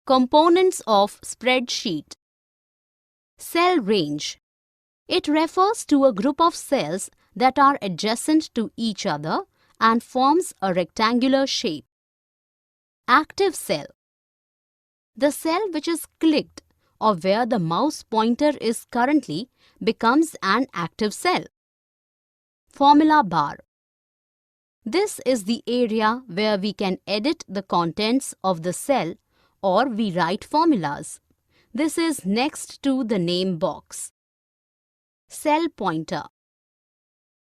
Components of Spreadsheet. Cell range. It refers to a group of cells that are adjacent to each other and forms a rectangular shape. Active cell. The cell which is clicked or where the mouse pointer is currently becomes an active cell. Formula bar. This is the area where we can edit the contents of the cell or we write formulas. This is next to the name box. Cell pointer.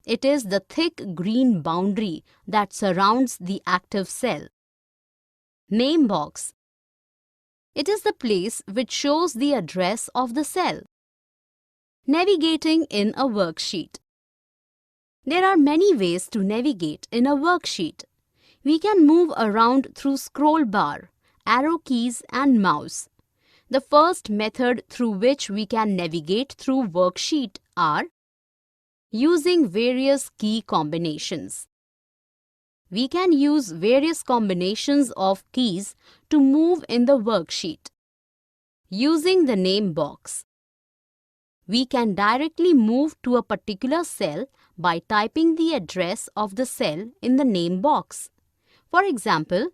It is the thick green boundary that surrounds the active cell. Name box. It is the place which shows the address of the cell. Navigating in a worksheet. There are many ways to navigate in a worksheet. We can move around through scroll bar, arrow keys and mouse. The first method through which we can navigate through worksheet are using various key combinations. We can use various combinations of keys to move in the worksheet. Using the name box. We can directly move to a particular cell by typing the address of the cell in the name box. For example,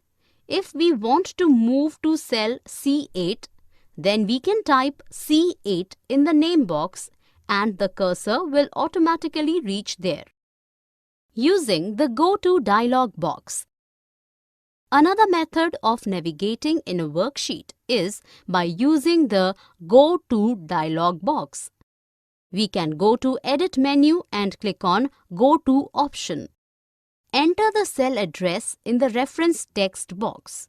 if we want to move to cell C8, then we can type C8 in the name box and the cursor will automatically reach there. Using the Go To dialog box. Another method of navigating in a worksheet is by using the Go To dialog box. We can go to Edit menu and click on Go To option. Enter the cell address in the reference text box.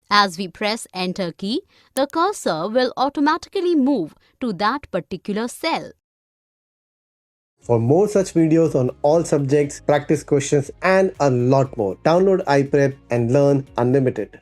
As we press Enter key, the cursor will automatically move to that particular cell. For more such videos on all subjects, practice questions and a lot more, download iPrep and learn unlimited.